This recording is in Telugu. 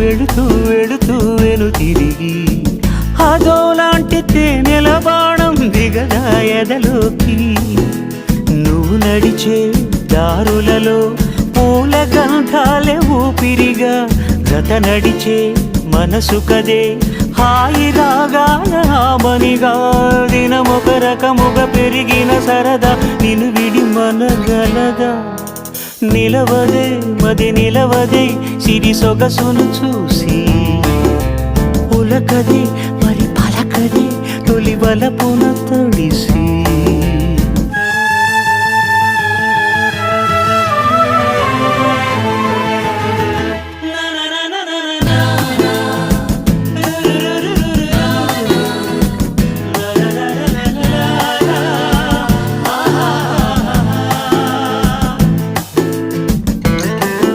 వెళుతూ వెళుతూ వెను తిరిగి అదోలాంటి తేనెల బాణం దిగదా ఎదలోకి. నువ్వు నడిచే దారులలో పూల గంధాలే ఊపిరిగా జత నడిచే మనసు కదే హాయి రాగాల ఆమనిగా. దినమొక రకముగా పెరిగిన సరదా నిన్ను విడి మనగలదా. నిలవదే మది నిలవదే సిరి సొగసును చూసి, ఉలకదే మరి పలకదే తొలి వలపున తడిసి.